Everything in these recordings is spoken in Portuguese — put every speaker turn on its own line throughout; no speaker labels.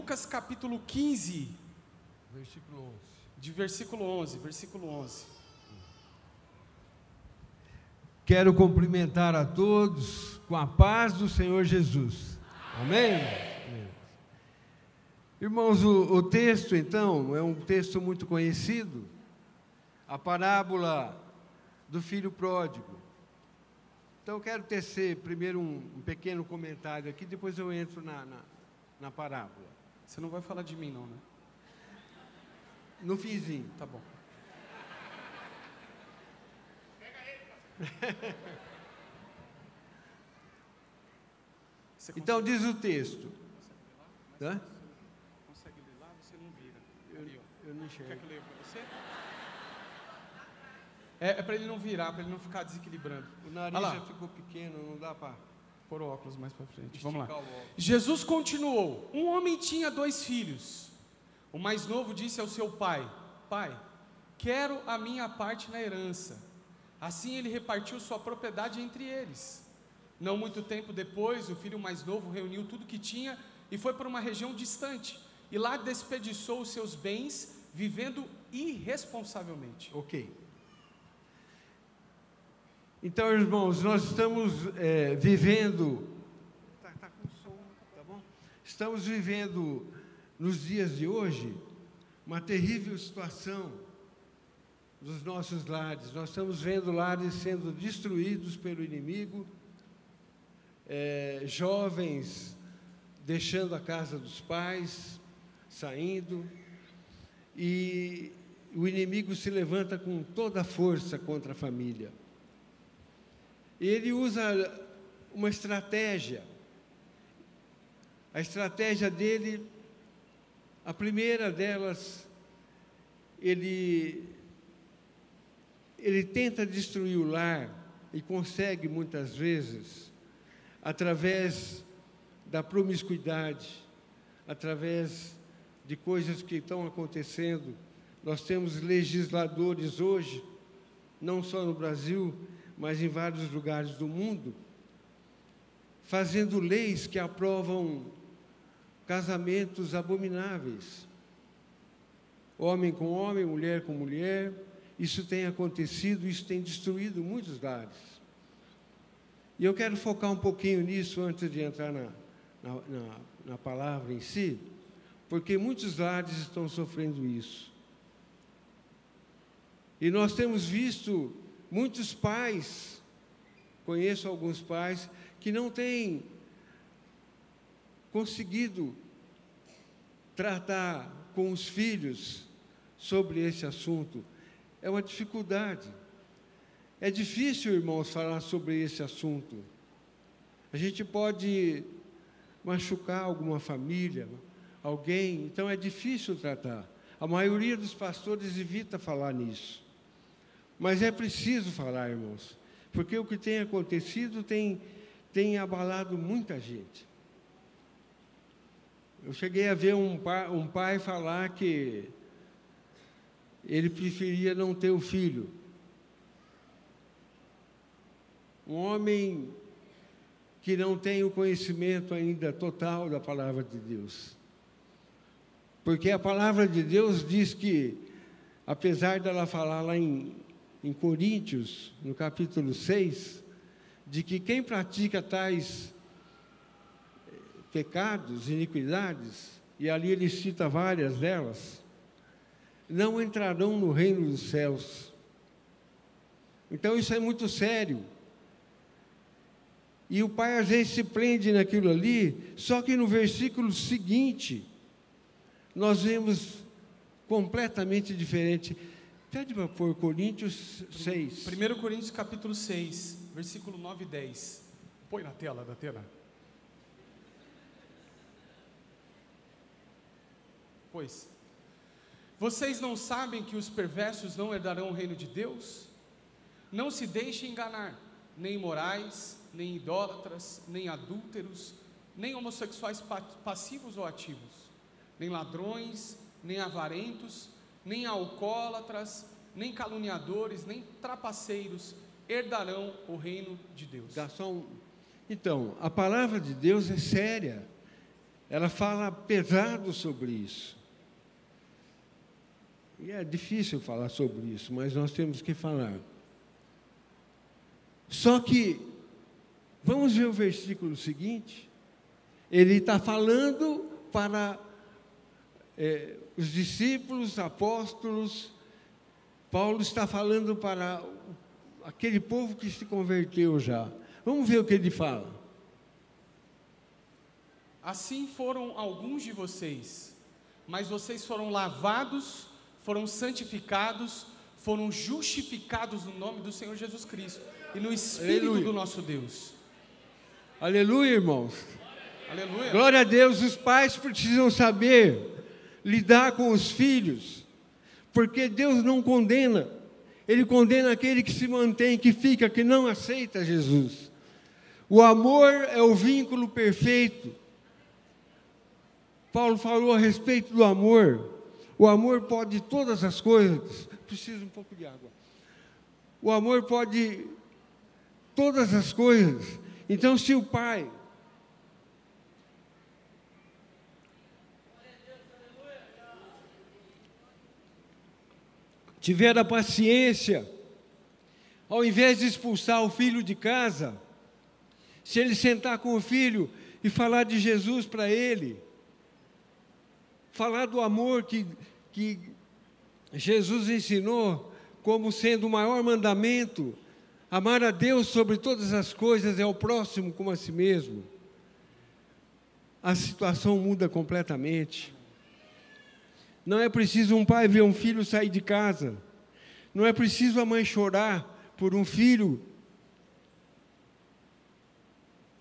Lucas capítulo 15,
versículo 11.
de versículo 11.
Quero cumprimentar a todos com a paz do Senhor Jesus. Amém? Irmãos, o texto, então, é um texto muito conhecido, a parábola do filho pródigo. Então, eu quero tecer primeiro um pequeno comentário aqui, depois eu entro na parábola.
Você não vai falar de mim, não, né?
No finzinho.
Tá bom.
Então, diz o texto.
Hã? Consegue ler lá? Você não vira. Ali, ó.
Eu não enxergo.
Quer que eu leia para você? É para ele não virar, para ele não ficar desequilibrando.
O nariz já ficou pequeno, não dá para
pôr o óculos mais para frente. Vamos lá.
o óculos.
Jesus continuou: um homem tinha 2 filhos. O mais novo disse ao seu pai: Pai, quero a minha parte na herança. Assim ele repartiu sua propriedade entre eles. Não muito tempo depois, o filho mais novo reuniu tudo que tinha e foi para uma região distante. E lá desperdiçou os seus bens, vivendo irresponsavelmente.
Ok. Então, irmãos, nós estamos vivendo... Tá com som, tá bom? Estamos vivendo, nos dias de hoje, uma terrível situação dos nossos lares. Nós estamos vendo lares sendo destruídos pelo inimigo, jovens deixando a casa dos pais, saindo, e o inimigo se levanta com toda a força contra a família. Ele usa uma estratégia. A estratégia dele, a primeira delas, ele tenta destruir o lar e consegue muitas vezes através da promiscuidade, através de coisas que estão acontecendo. Nós temos legisladores hoje, não só no Brasil, mas em vários lugares do mundo, fazendo leis que aprovam casamentos abomináveis. Homem com homem, mulher com mulher. Isso tem acontecido, isso tem destruído muitos lares. E eu quero focar um pouquinho nisso antes de entrar na palavra em si, porque muitos lares estão sofrendo isso. E nós temos visto muitos pais, conheço alguns pais, que não têm conseguido tratar com os filhos sobre esse assunto. É uma dificuldade. É difícil, irmãos, falar sobre esse assunto. A gente pode machucar alguma família, alguém, então é difícil tratar. A maioria dos pastores evita falar nisso. Mas é preciso falar, irmãos, porque o que tem acontecido tem abalado muita gente. Eu cheguei a ver um pai falar que ele preferia não ter o filho. Um homem que não tem o conhecimento ainda total da palavra de Deus. Porque a palavra de Deus diz que, apesar dela falar lá em Coríntios, no capítulo 6, de que quem pratica tais pecados, iniquidades, e ali ele cita várias delas, não entrarão no reino dos céus. Então isso é muito sério. E o pai às vezes se prende naquilo ali, só que no versículo seguinte, nós vemos completamente diferente. Pede para pôr Coríntios 6.
1 Coríntios capítulo 6, versículo 9 e 10. Põe na tela da tela. Pois, vocês não sabem que os perversos não herdarão o reino de Deus? Não se deixem enganar, nem imorais, nem idólatras, nem adúlteros, nem homossexuais passivos ou ativos, nem ladrões, nem avarentos, nem alcoólatras, nem caluniadores, nem trapaceiros herdarão o reino de Deus.
Então, a palavra de Deus é séria. ela fala pesado sobre isso. E é difícil falar sobre isso, mas nós temos que falar. Só que, vamos ver o versículo seguinte. Ele está falando para os discípulos, apóstolos. Paulo está falando para aquele povo que se converteu já. Vamos ver o que ele fala.
Assim foram alguns de vocês, mas vocês foram lavados, foram santificados, foram justificados no nome do Senhor Jesus Cristo e no Espírito
Aleluia.
do nosso Deus.
Aleluia, irmãos.
Aleluia.
Glória a Deus. Os pais precisam saber lidar com os filhos, porque Deus não condena. Ele condena aquele que se mantém, que fica, que não aceita Jesus. O amor é o vínculo perfeito. Paulo falou a respeito do amor. O amor pode todas as coisas. Preciso um pouco de água. O amor pode todas as coisas. Então, se o pai tiver a paciência, ao invés de expulsar o filho de casa, se ele sentar com o filho e falar de Jesus para ele, falar do amor que Jesus ensinou como sendo o maior mandamento, amar a Deus sobre todas as coisas e ao próximo como a si mesmo, a situação muda completamente. Não é preciso um pai ver um filho sair de casa, não é preciso a mãe chorar por um filho.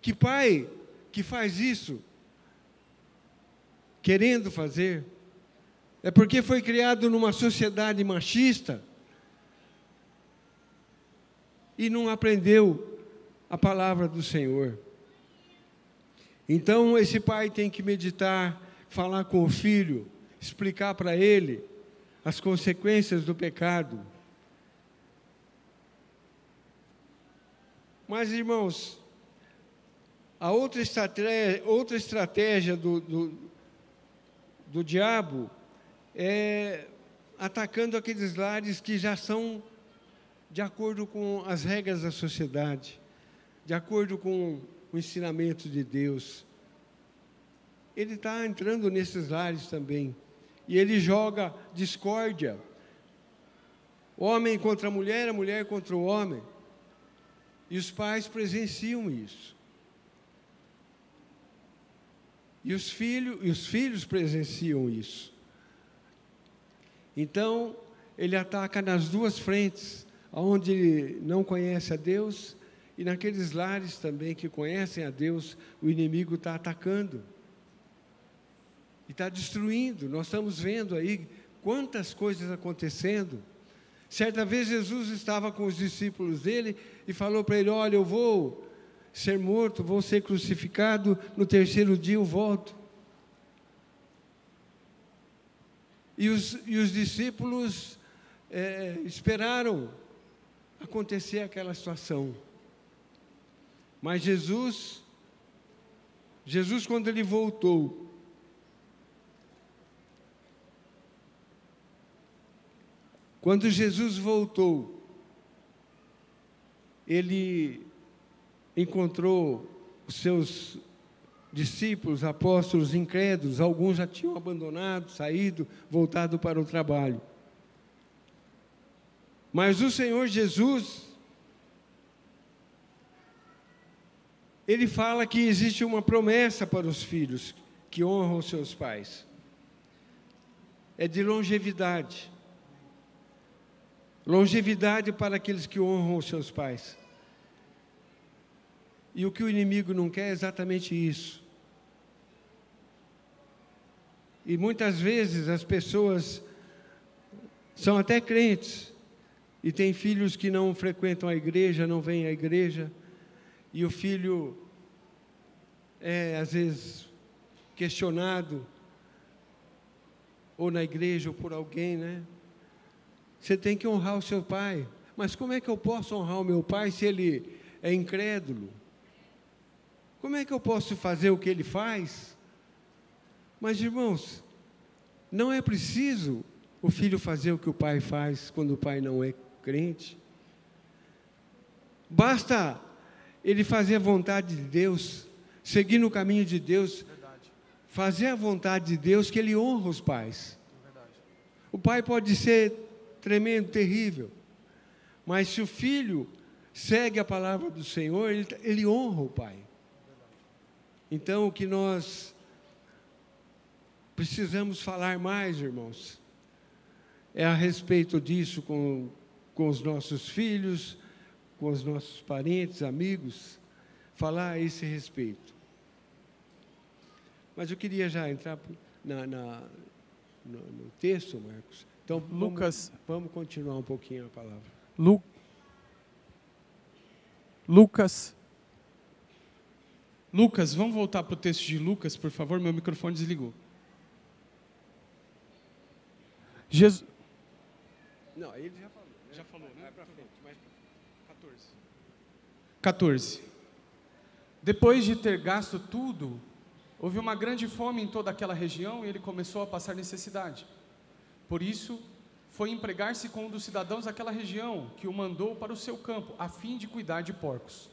Que pai que faz isso, querendo fazer, é porque foi criado numa sociedade machista e não aprendeu a palavra do Senhor. Então, esse pai tem que meditar, falar com o filho, explicar para ele as consequências do pecado. Mas, irmãos, a outra estratégia do diabo é atacando aqueles lares que já são de acordo com as regras da sociedade, de acordo com o ensinamento de Deus. Ele está entrando nesses lares também. E ele joga discórdia. Homem contra a mulher contra o homem. E os pais presenciam isso. E os filhos presenciam isso. Então, ele ataca nas duas frentes, onde ele não conhece a Deus, e naqueles lares também que conhecem a Deus, o inimigo está atacando. E está destruindo. Nós estamos vendo aí quantas coisas acontecendo. Certa vez Jesus estava com os discípulos dele e falou para ele: olha, eu vou ser morto, vou ser crucificado, no terceiro dia eu volto. E os discípulos esperaram acontecer aquela situação. Mas Jesus, quando ele voltou, quando Jesus voltou, ele encontrou os seus discípulos, apóstolos incrédulos. Alguns já tinham abandonado, saído, voltado para o trabalho. Mas o Senhor Jesus, ele fala que existe uma promessa para os filhos que honram seus pais. É de longevidade. Longevidade para aqueles que honram os seus pais. E o que o inimigo não quer é exatamente isso. E muitas vezes as pessoas são até crentes e têm filhos que não frequentam a igreja, não vêm à igreja, e o filho é às vezes questionado ou na igreja ou por alguém, né? Você tem que honrar o seu pai. Mas como é que eu posso honrar o meu pai se ele é incrédulo? Como é que eu posso fazer o que ele faz? Mas, irmãos, não é preciso o filho fazer o que o pai faz quando o pai não é crente. Basta ele fazer a vontade de Deus, seguir no caminho de Deus,
Verdade.
fazer a vontade de Deus, que ele honra os pais.
Verdade.
O pai pode ser tremendo, terrível, mas se o filho segue a palavra do Senhor, ele honra o pai. Então, o que nós precisamos falar mais, irmãos, é a respeito disso com os nossos filhos, com os nossos parentes, amigos, falar a esse respeito. Mas eu queria já entrar no texto, Marcos. Então,
Lucas.
Vamos continuar um pouquinho a palavra.
Lucas, vamos voltar para o texto de Lucas, por favor, meu microfone desligou. Jesus.
Não, ele já falou. Né?
Já falou, né?
Vai para frente, mais
14. Depois de ter gasto tudo, houve uma grande fome em toda aquela região e ele começou a passar necessidade. Por isso, foi empregar-se com um dos cidadãos daquela região, que o mandou para o seu campo, a fim de cuidar de porcos.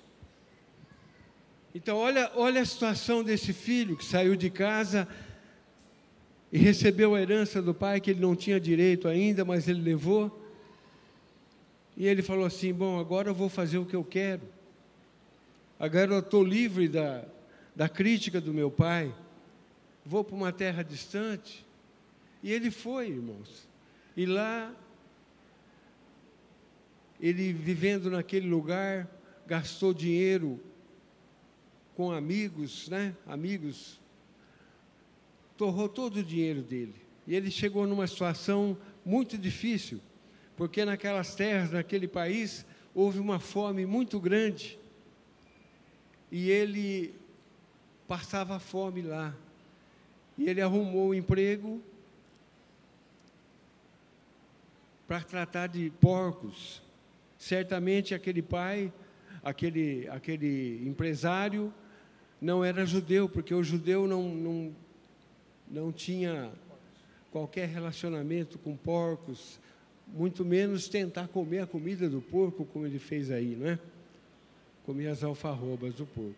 Então, olha a situação desse filho que saiu de casa e recebeu a herança do pai, que ele não tinha direito ainda, mas ele levou. E ele falou assim, bom, agora eu vou fazer o que eu quero. Agora eu estou livre da crítica do meu pai. Vou para uma terra distante. E ele foi, irmãos. E lá, ele vivendo naquele lugar, gastou dinheiro com amigos, né? Amigos, torrou todo o dinheiro dele. E ele chegou numa situação muito difícil, porque naquelas terras, naquele país, houve uma fome muito grande. E ele passava fome lá. E ele arrumou um emprego para tratar de porcos. Certamente aquele pai, aquele empresário, não era judeu, porque o judeu não tinha qualquer relacionamento com porcos, muito menos tentar comer a comida do porco, como ele fez aí, não é? Comer as alfarrobas do porco.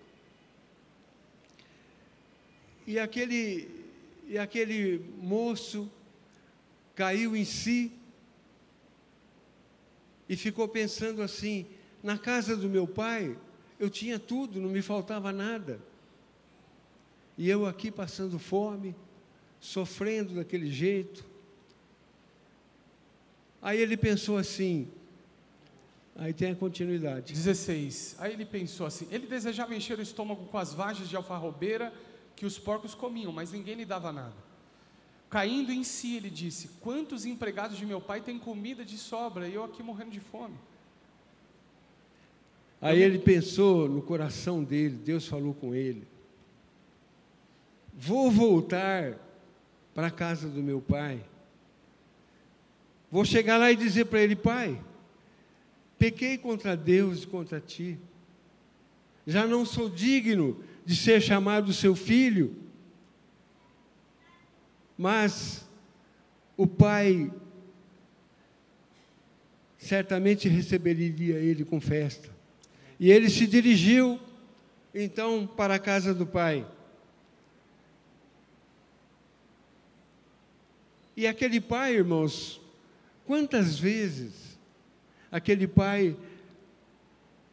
E aquele moço caiu em si e ficou pensando assim, na casa do meu pai, eu tinha tudo, não me faltava nada. E eu aqui passando fome, sofrendo daquele jeito. Aí ele pensou assim, aí tem a continuidade.
16. Aí ele pensou assim, ele desejava encher o estômago com as vagens de alfarrobeira que os porcos comiam, mas ninguém lhe dava nada. Caindo em si, ele disse, quantos empregados de meu pai têm comida de sobra e eu aqui morrendo de fome?
Aí ele pensou no coração dele, Deus falou com ele, vou voltar para a casa do meu pai, vou chegar lá e dizer para ele, pai, pequei contra Deus e contra ti, já não sou digno de ser chamado seu filho. Mas o pai certamente receberia ele com festa. E ele se dirigiu, então, para a casa do pai. E aquele pai, irmãos, quantas vezes aquele pai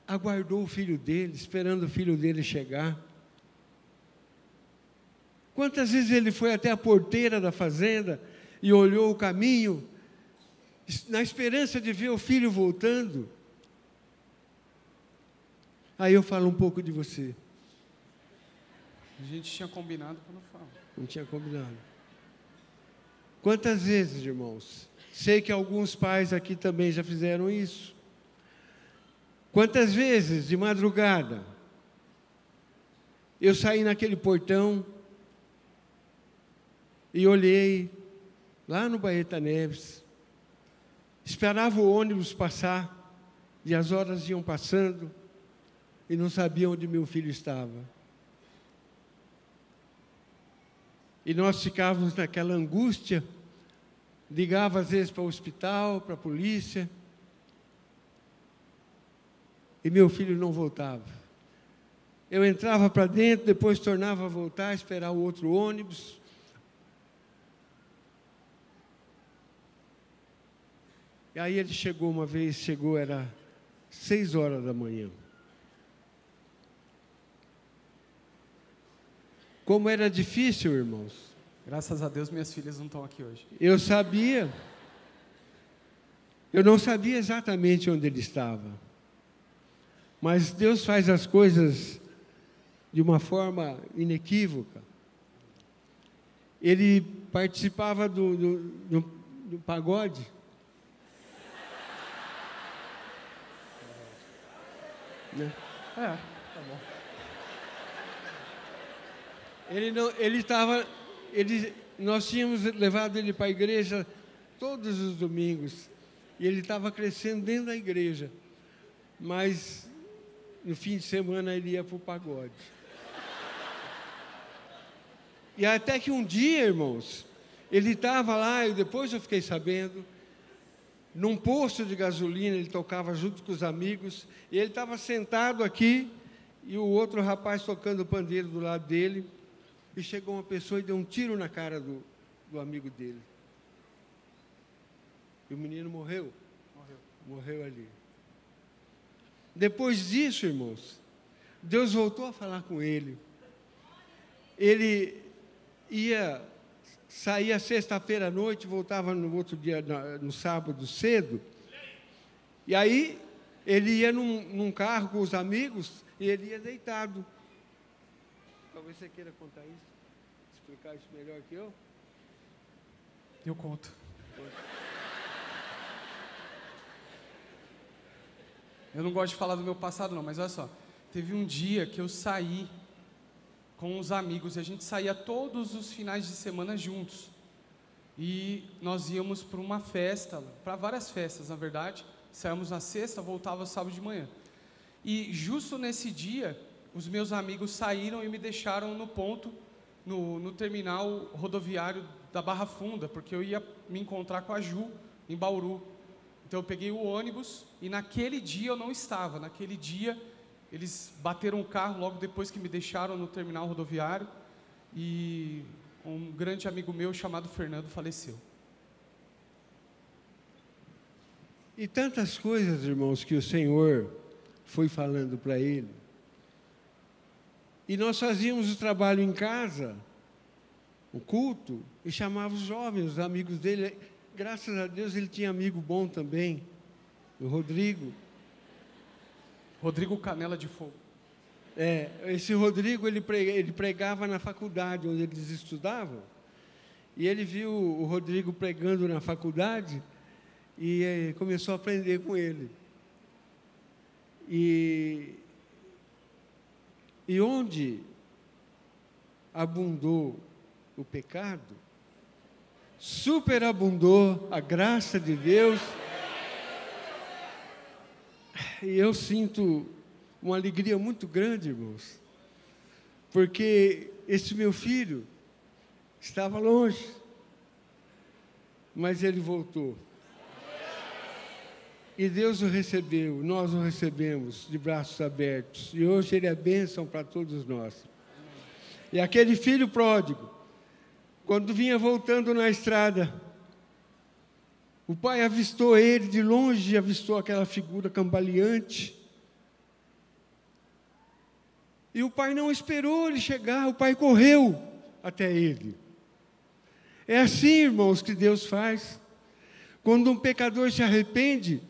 aguardou o filho dele, esperando o filho dele chegar? Quantas vezes ele foi até a porteira da fazenda e olhou o caminho, na esperança de ver o filho voltando? Aí eu falo um pouco de você.
A gente tinha combinado para não falar.
Não tinha combinado. Quantas vezes, irmãos? Sei que alguns pais aqui também já fizeram isso. Quantas vezes, de madrugada, eu saí naquele portão e olhei lá no Baeta Neves, esperava o ônibus passar, e as horas iam passando, e não sabia onde meu filho estava. E nós ficávamos naquela angústia, ligava às vezes para o hospital, para a polícia, e meu filho não voltava. Eu entrava para dentro, depois tornava a voltar, esperar o outro ônibus. E aí ele chegou uma vez, era 6 horas da manhã. Como era difícil, irmãos.
Graças a Deus minhas filhas não estão aqui hoje.
Eu não sabia exatamente onde ele estava. Mas Deus faz as coisas de uma forma inequívoca. Ele participava do pagode. Né?
Tá bom.
Nós tínhamos levado ele para a igreja todos os domingos, e ele estava crescendo dentro da igreja, mas no fim de semana ele ia para o pagode. E até que um dia, irmãos, ele estava lá, e depois eu fiquei sabendo, num posto de gasolina, ele tocava junto com os amigos, e ele estava sentado aqui, e o outro rapaz tocando o pandeiro do lado dele, e chegou uma pessoa e deu um tiro na cara do amigo dele. E o menino morreu. Morreu ali. Depois disso, irmãos, Deus voltou a falar com ele. Ele saía sexta-feira à noite, voltava no outro dia, no sábado cedo. E aí, ele ia num carro com os amigos, e ele ia deitado. Talvez você queira contar isso, explicar isso melhor que eu.
Eu conto. Eu não gosto de falar do meu passado não, mas olha só. Teve um dia que eu saí com os amigos, e a gente saía todos os finais de semana juntos. E nós íamos para uma festa, para várias festas, na verdade. Saímos na sexta, voltava sábado de manhã. E justo nesse dia, os meus amigos saíram e me deixaram no ponto, no terminal rodoviário da Barra Funda, porque eu ia me encontrar com a Ju, em Bauru. Então eu peguei o ônibus, e naquele dia eu não estava. Naquele dia, eles bateram o carro logo depois que me deixaram no terminal rodoviário, e um grande amigo meu chamado Fernando faleceu.
E tantas coisas, irmãos, que o Senhor foi falando para ele. E nós fazíamos o trabalho em casa, o culto, e chamávamos os jovens, os amigos dele. Graças a Deus ele tinha amigo bom também, o Rodrigo.
Rodrigo Canela de Fogo.
Esse Rodrigo, ele pregava na faculdade onde eles estudavam, e ele viu o Rodrigo pregando na faculdade, e começou a aprender com ele. E onde abundou o pecado, superabundou a graça de Deus. E eu sinto uma alegria muito grande, irmãos, porque esse meu filho estava longe, mas ele voltou. E Deus o recebeu, nós o recebemos de braços abertos, e hoje ele é bênção para todos nós. E aquele filho pródigo, quando vinha voltando na estrada, o pai avistou ele de longe, avistou aquela figura cambaleante. E o pai não esperou ele chegar, o pai correu até ele. É assim, irmãos, que Deus faz. Quando um pecador se arrepende,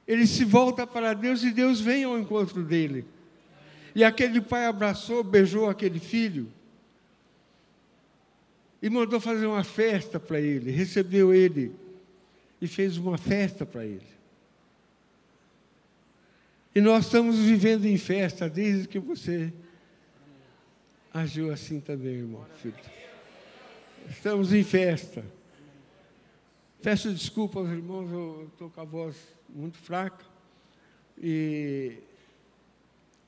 ele se volta para Deus e Deus vem ao encontro dele. E aquele pai abraçou, beijou aquele filho e mandou fazer uma festa para ele, recebeu ele e fez uma festa para ele. E nós estamos vivendo em festa desde que você agiu assim também, irmão, filho. Estamos em festa. Peço desculpa aos irmãos, eu estou com a voz muito fraca. E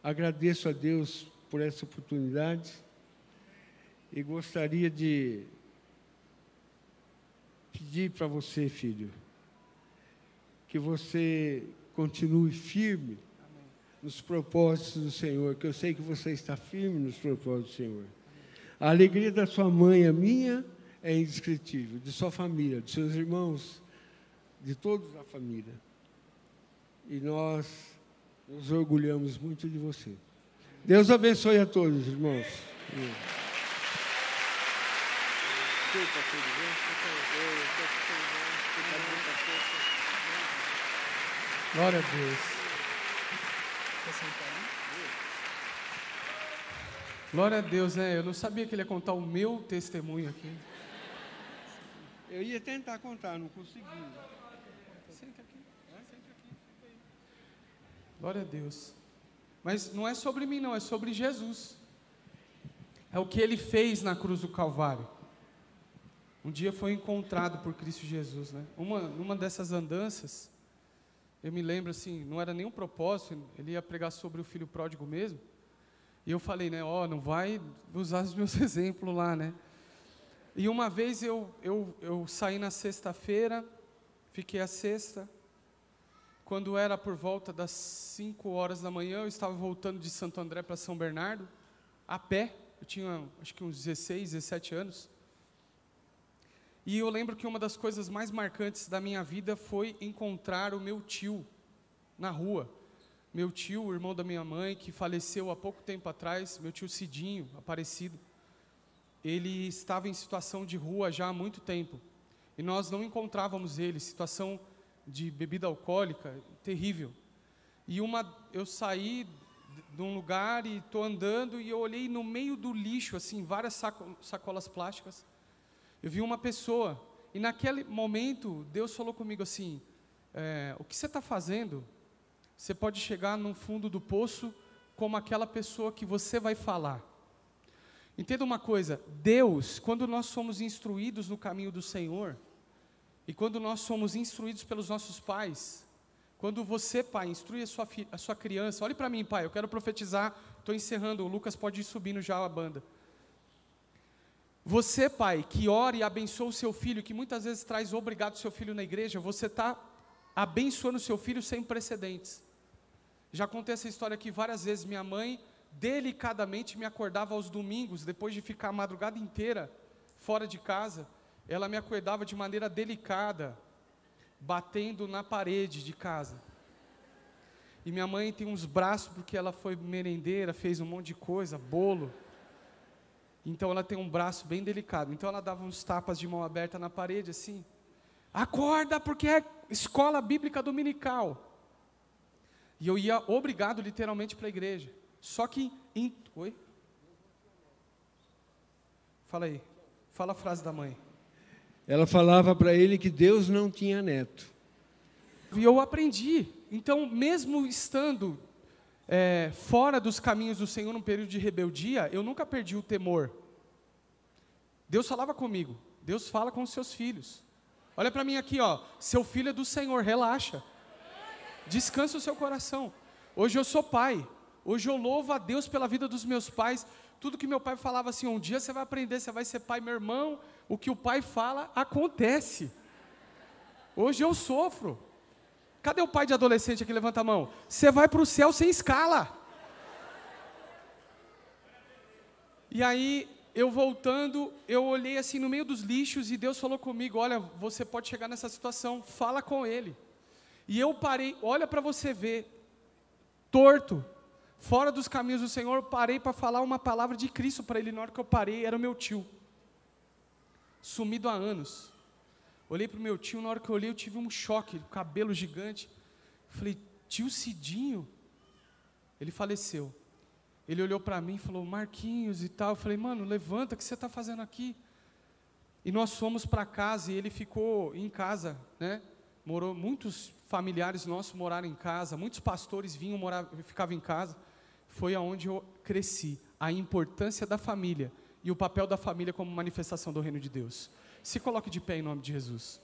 agradeço a Deus por essa oportunidade. E gostaria de pedir para você, filho, que você continue firme nos propósitos do Senhor, que eu sei que você está firme nos propósitos do Senhor. A alegria da sua mãe, a minha, é indescritível, de sua família, de seus irmãos, de todos da família. E nós nos orgulhamos muito de você. Deus abençoe a todos, irmãos.
Glória a Deus. Glória a Deus, né? Eu não sabia que ele ia contar o meu testemunho aqui.
Eu ia tentar contar, não consegui.
Senta aqui. Glória a Deus. Mas não é sobre mim, não, é sobre Jesus. É o que ele fez na cruz do Calvário. Um dia foi encontrado por Cristo Jesus, né? Numa dessas andanças, eu me lembro assim, não era nenhum propósito, ele ia pregar sobre o filho pródigo mesmo. E eu falei, né, não vai usar os meus exemplos lá, né? E uma vez eu saí na sexta-feira, fiquei a sexta. Quando era por volta das 5 horas da manhã, eu estava voltando de Santo André para São Bernardo, a pé. Eu tinha, acho que uns 16, 17 anos. E eu lembro que uma das coisas mais marcantes da minha vida foi encontrar o meu tio na rua. Meu tio, o irmão da minha mãe, que faleceu há pouco tempo atrás, meu tio Cidinho, Aparecido. Ele estava em situação de rua já há muito tempo. E nós não encontrávamos ele, situação de bebida alcoólica, terrível. E eu saí de um lugar e estou andando e eu olhei no meio do lixo, assim, várias sacolas plásticas. Eu vi uma pessoa, e naquele momento, Deus falou comigo assim, o que você está fazendo? Você pode chegar no fundo do poço como aquela pessoa que você vai falar. Entenda uma coisa, Deus, quando nós somos instruídos no caminho do Senhor, e quando nós somos instruídos pelos nossos pais, quando você, pai, instrui a sua criança, olhe para mim, pai, eu quero profetizar, estou encerrando, o Lucas pode ir subindo já a banda. Você, pai, que ora e abençoa o seu filho, que muitas vezes traz obrigado o seu filho na igreja, você está abençoando o seu filho sem precedentes. Já contei essa história aqui várias vezes. Minha mãe, delicadamente, me acordava aos domingos, depois de ficar a madrugada inteira fora de casa, ela me acordava de maneira delicada, batendo na parede de casa. E minha mãe tem uns braços, porque ela foi merendeira, fez um monte de coisa, bolo. Então ela tem um braço bem delicado. Então ela dava uns tapas de mão aberta na parede, assim. Acorda, porque é escola bíblica dominical. E eu ia obrigado, literalmente, para a igreja. Só que... Oi? Fala aí. Fala a frase da mãe.
Ela falava para ele que Deus não tinha neto.
E eu aprendi. Então, mesmo estando fora dos caminhos do Senhor num período de rebeldia, eu nunca perdi o temor. Deus falava comigo. Deus fala com os seus filhos. Olha para mim aqui, ó. Seu filho é do Senhor, relaxa. Descansa o seu coração. Hoje eu sou pai. Hoje eu louvo a Deus pela vida dos meus pais. Tudo que meu pai falava assim, um dia você vai aprender, você vai ser pai. Meu irmão, o que o pai fala, acontece. Hoje eu sofro. Cadê o pai de adolescente aqui? Levanta a mão. Você vai para o céu sem escala. E aí, eu voltando, eu olhei assim no meio dos lixos e Deus falou comigo, olha, você pode chegar nessa situação, fala com ele. E eu parei, olha para você ver, torto, fora dos caminhos do Senhor, parei para falar uma palavra de Cristo para ele. Na hora que eu parei, era o meu tio, sumido há anos. Olhei para o meu tio, na hora que eu olhei, eu tive um choque, cabelo gigante. Falei, tio Cidinho? Ele faleceu. Ele olhou para mim e falou, Marquinhos e tal. Eu falei, mano, levanta, o que você está fazendo aqui? E nós fomos para casa e ele ficou em casa, né? Muitos familiares nossos moraram em casa, muitos pastores ficavam em casa. Foi aonde eu cresci, a importância da família e o papel da família como manifestação do reino de Deus. Se coloque de pé em nome de Jesus.